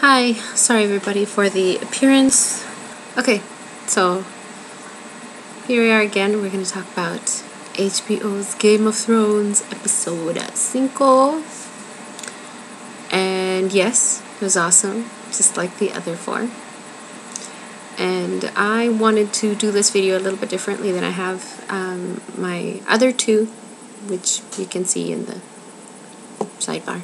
Hi, sorry everybody for the appearance. Okay, so here we are again. We're going to talk about HBO's Game of Thrones episode 5. And yes, it was awesome, just like the other 4. And I wanted to do this video a little bit differently than I have my other 2, which you can see in the sidebar.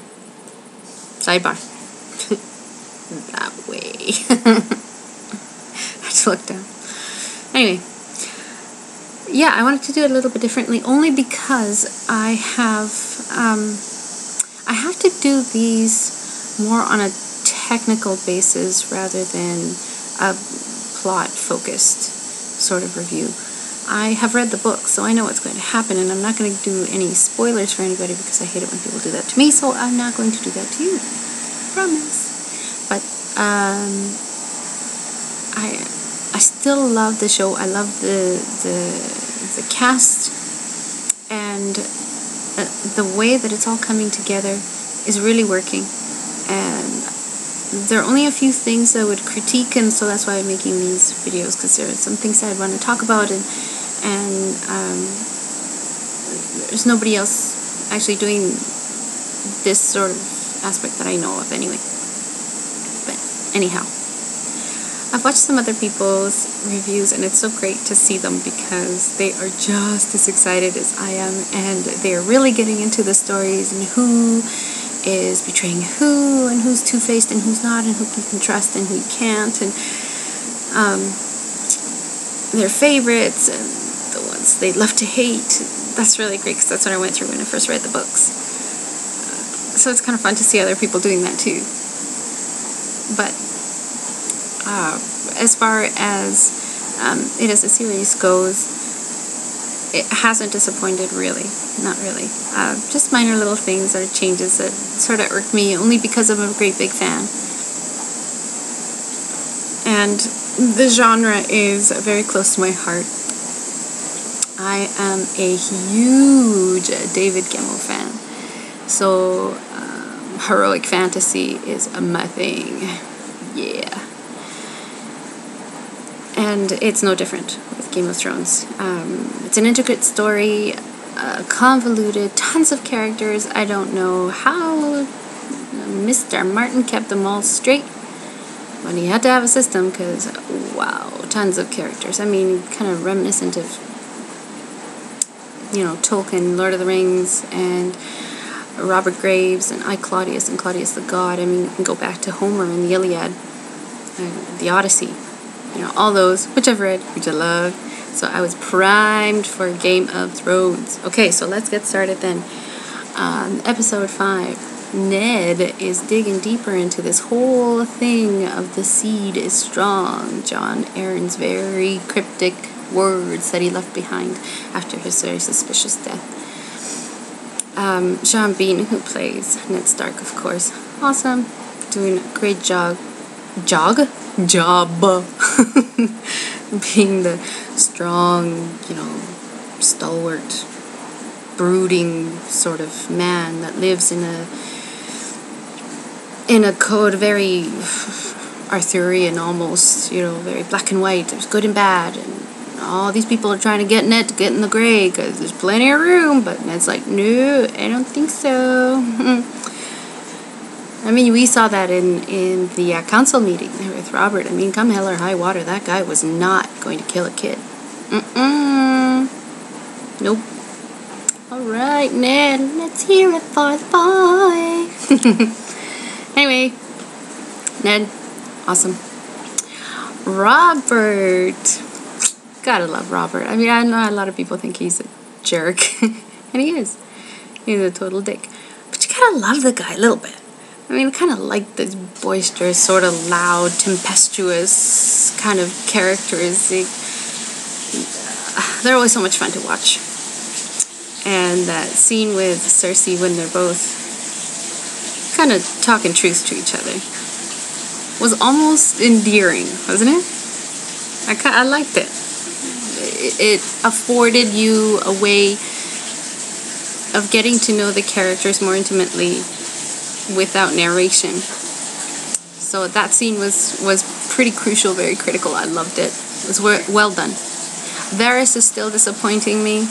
That way. I just looked down. Anyway, yeah, I wanted to do it a little bit differently, only because I have to do these more on a technical basis rather than a plot-focused sort of review. I have read the book, so I know what's going to happen, and I'm not going to do any spoilers for anybody because I hate it when people do that to me, so I'm not going to do that to you. Promise. But I still love the show. I love the cast, and the way that it's all coming together is really working. And there are only a few things I would critique, and so that's why I'm making these videos, because there are some things that I want to talk about, and there's nobody else actually doing this sort of aspect that I know of anyway. But anyhow, I've watched some other people's reviews, and it's so great to see them because they are just as excited as I am, and they are really getting into the stories and who is betraying who, and who's two-faced and who's not, and who you can trust and who you can't, and their favorites and the ones they love to hate. That's really great because that's what I went through when I first read the books. So it's kind of fun to see other people doing that too. But as far as it as a series goes, it hasn't disappointed, really. Not really. Just minor little things or changes that sort of irked me, only because I'm a great big fan. And the genre is very close to my heart. I am a huge David Gemmell fan. So heroic fantasy is my thing. Yeah. And it's no different with Game of Thrones. It's an intricate story, convoluted, tons of characters. I don't know how Mr. Martin kept them all straight, but he had to have a system because, wow, tons of characters. I mean, kind of reminiscent of, Tolkien, Lord of the Rings, and Robert Graves, and I, Claudius, and Claudius the God. I mean, you can go back to Homer and the Iliad, and the Odyssey. All those, which I've read, which I love. So I was primed for Game of Thrones. Okay, so let's get started then. Episode 5. Ned is digging deeper into this whole thing of the seed is strong. Jon Arryn's very cryptic words that he left behind after his very suspicious death. Sean Bean, who plays Ned Stark, of course. Awesome. Doing a great job. Being the strong, stalwart, brooding sort of man that lives in a code very Arthurian almost, very black and white. There's good and bad, and all these people are trying to get Ned to get in the grave because there's plenty of room, but Ned's like, no, I don't think so. I mean, we saw that in the council meeting there with Robert. I mean, come hell or high water, that guy was not going to kill a kid. Nope. Alright, Ned, let's hear it for the boy. Anyway, Ned, awesome. Robert. Gotta love Robert. I mean, I know a lot of people think he's a jerk. And he is. He's a total dick. But you gotta love the guy a little bit. I mean, I kind of like this boisterous, sort of loud, tempestuous kind of characters. They're always so much fun to watch. And that scene with Cersei when they're both kind of talking truth to each other was almost endearing, wasn't it? I liked it. It afforded you a way of getting to know the characters more intimately without narration. So that scene was pretty crucial, very critical. I loved it. It was well done. Varys is still disappointing me.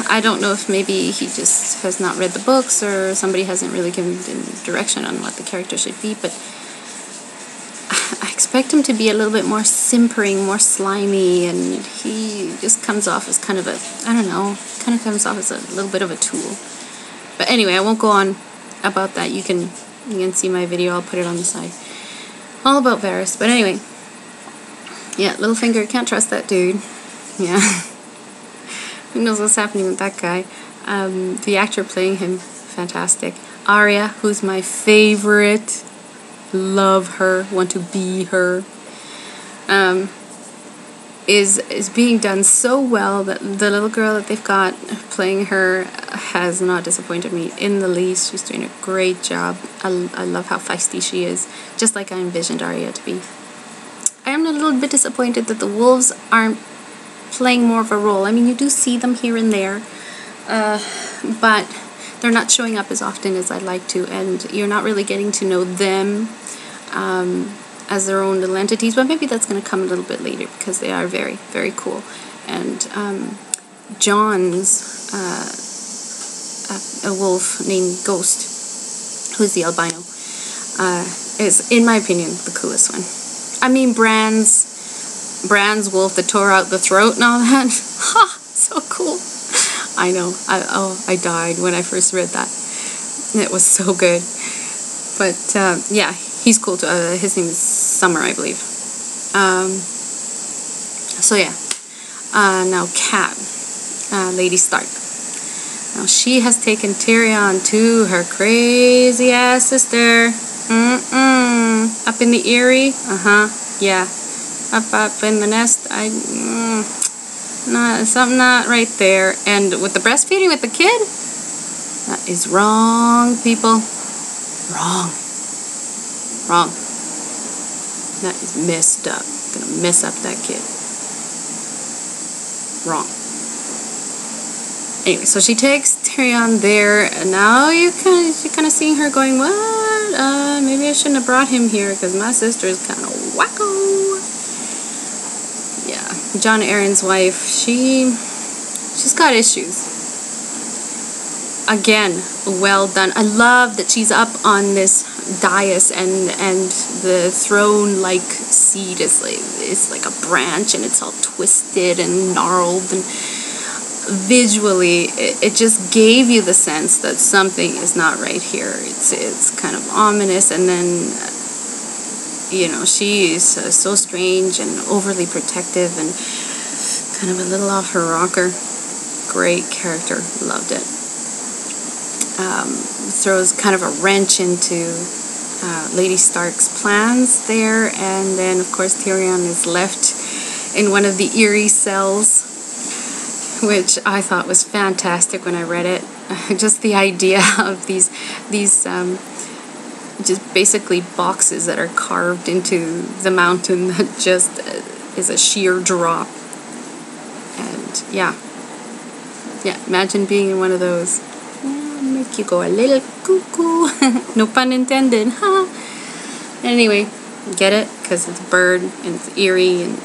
I don't know if maybe he just has not read the books, or somebody hasn't really given him direction on what the character should be, but I expect him to be a little bit more simpering, more slimy, and he just comes off as kind of a, I don't know, kind of comes off as a little bit of a tool. But anyway, I won't go on about that. You can see my video. I'll put it on the side. All about Varys. But anyway, yeah, Littlefinger, can't trust that dude. Yeah. Who knows what's happening with that guy. The actor playing him, fantastic. Arya, who's my favorite. Love her, want to be her. Is being done so well that the little girl that they've got playing her has not disappointed me in the least. She's doing a great job. I love how feisty she is, just like I envisioned Arya to be. I am a little bit disappointed that the wolves aren't playing more of a role. I mean, you do see them here and there, but they're not showing up as often as I'd like to, and you're not really getting to know them as their own little entities. But maybe that's going to come a little bit later, because they are very, very cool. And John's a wolf named Ghost, who's the albino, is, in my opinion, the coolest one. I mean, Bran's wolf that tore out the throat and all that. Ha! So cool. I know. I died when I first read that. It was so good. But yeah, he's cool too. His name is Summer, I believe. So yeah. Now Cat, Lady Stark. Now she has taken Tyrion to her crazy ass sister. Up in the Eyrie. Yeah. Up in the nest. Something not right there. And with the breastfeeding with the kid, that is wrong, people. Wrong. That is messed up. Gonna mess up that kid. Wrong. Anyway, so she takes Tyrion there, and now you're kind of seeing her going, what? Maybe I shouldn't have brought him here, because my sister is kind of wacko. Yeah, Jon Arryn's wife, she's got issues. Again, well done. I love that she's up on this dais, and the throne-like seat is like a branch, and it's all twisted and gnarled, and visually it just gave you the sense that something is not right here. It's kind of ominous, and then you know, she is so strange and overly protective and kind of a little off her rocker. Great character, loved it. Throws kind of a wrench into Lady Stark's plans there, and then of course Tyrion is left in one of the Eyrie cells, which I thought was fantastic when I read it. Just the idea of these just basically boxes that are carved into the mountain that just is a sheer drop. And yeah, imagine being in one of those. Make you go a little cuckoo. No pun intended. Anyway, get it? Because it's a bird and it's eerie and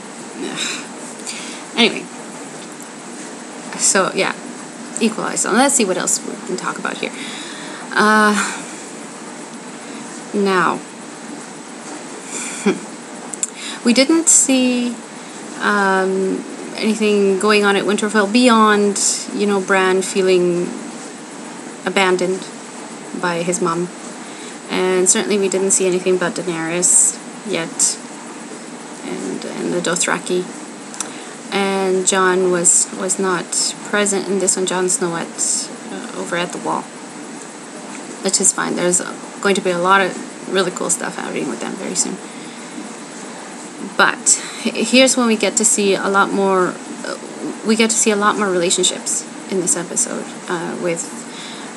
anyway. So yeah, Equalize. So let's see what else we can talk about here. Now, we didn't see anything going on at Winterfell beyond, you know, Bran feeling abandoned by his mom, and certainly we didn't see anything about Daenerys yet, and the Dothraki. And Jon was not present in this one. Jon Snow over at the Wall, which is fine. There's going to be a lot of really cool stuff happening with them very soon. But here's when we get to see a lot more. We get to see a lot more relationships in this episode with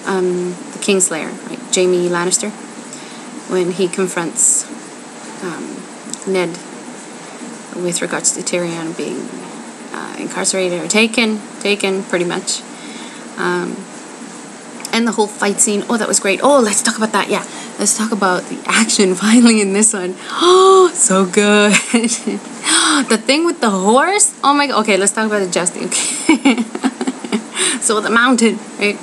the Kingslayer, right? Jaime Lannister, when he confronts Ned with regards to Tyrion being incarcerated or taken pretty much. And the whole fight scene. Oh, that was great. Oh, let's talk about that. Yeah, let's talk about the action finally in this one. Oh, so good. The thing with the horse. Oh my god. Okay, let's talk about the jousting. Okay. So the mountain, right?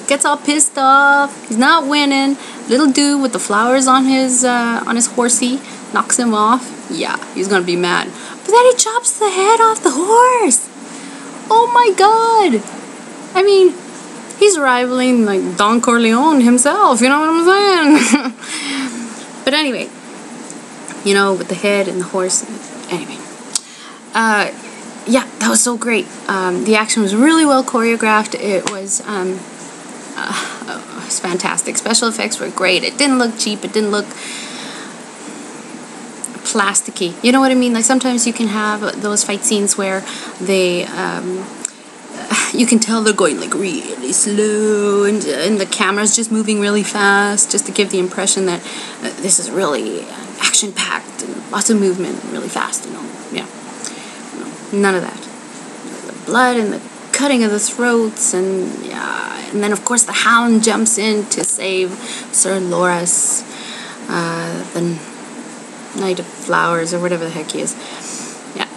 Gets all pissed off. He's not winning. Little dude with the flowers on his horsey knocks him off. Yeah, he's gonna be mad. But then he chops the head off the horse. Oh my god. I mean, he's rivaling like Don Corleone himself. You know what I'm saying? But anyway, you know, with the head and the horse. Anyway, yeah, that was so great. The action was really well choreographed. It was fantastic. Special effects were great. It didn't look cheap. It didn't look plasticky. You know what I mean? Like sometimes you can have those fight scenes where they, you can tell they're going like really slow, and the camera's just moving really fast, just to give the impression that this is really action-packed and lots of movement, really fast. You know, yeah. No, none of that. The blood and the cutting of the throats, and yeah, and then of course the Hound jumps in to save Sir Loras, the Knight of Flowers or whatever the heck he is. Yeah,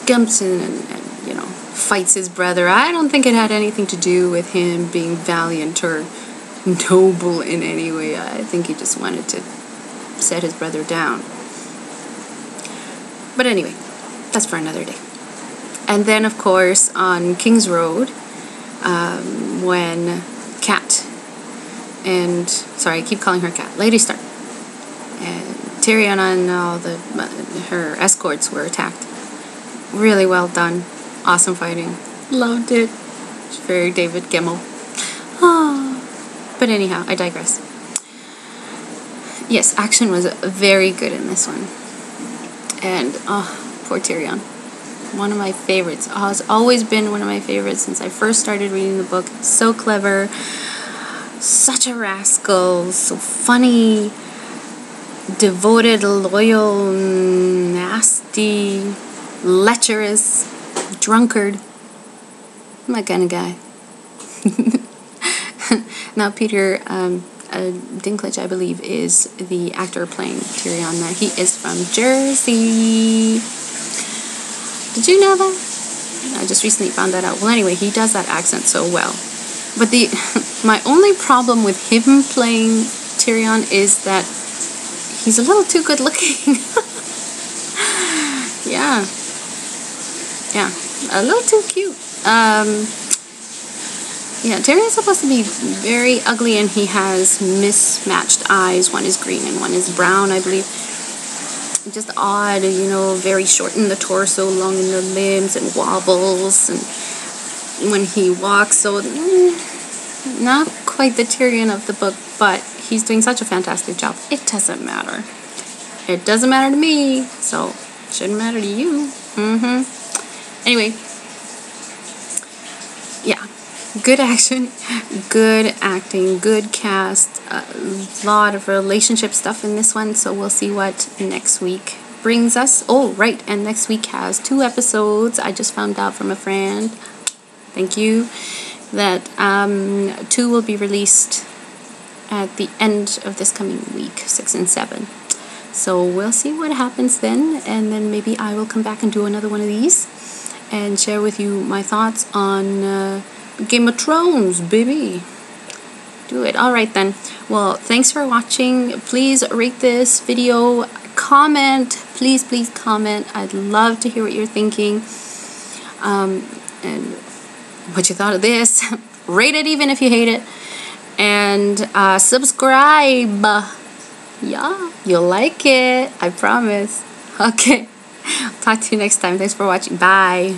jumps in and you know, fights his brother. I don't think it had anything to do with him being valiant or noble in any way. I think he just wanted to set his brother down. But anyway, that's for another day. And then, of course, on King's Road, when Cat and, sorry, I keep calling her Cat, Lady Stark, and Tyrion and all her escorts were attacked. Really well done. Awesome fighting. Loved it. It's very David Gemmell. Oh. But anyhow, I digress. Yes, action was very good in this one. And, oh, poor Tyrion. One of my favorites. Has always been one of my favorites since I first started reading the book. So clever, such a rascal, so funny, devoted, loyal, nasty, lecherous, drunkard. I'm that kind of guy. Now Peter Dinklage, I believe, is the actor playing Tyrion. Now he is from Jersey. Did you know that? I just recently found that out. Well, anyway, he does that accent so well. But my only problem with him playing Tyrion is that he's a little too good looking. Yeah. Yeah. A little too cute. Yeah, Tyrion's supposed to be very ugly, and he has mismatched eyes. One is green and one is brown, I believe. Just odd, you know, very short in the torso, long in the limbs, and wobbles, and when he walks, so not quite the Tyrion of the book, but he's doing such a fantastic job. It doesn't matter. It doesn't matter to me, so it shouldn't matter to you. Anyway, yeah, good action, good acting, good cast, a lot of relationship stuff in this one, so we'll see what next week brings us. Oh, right, and next week has 2 episodes. I just found out from a friend, thank you, that 2 will be released at the end of this coming week, 6 and 7. So we'll see what happens then, and then maybe I will come back and do another one of these and share with you my thoughts on Game of Thrones, baby. Do it. Alright then. Well, thanks for watching. Please rate this video. Comment. Please, please comment. I'd love to hear what you're thinking. And what you thought of this. Rate it even if you hate it. And subscribe. Yeah, you'll like it. I promise. Okay. Talk to you next time. Thanks for watching. Bye.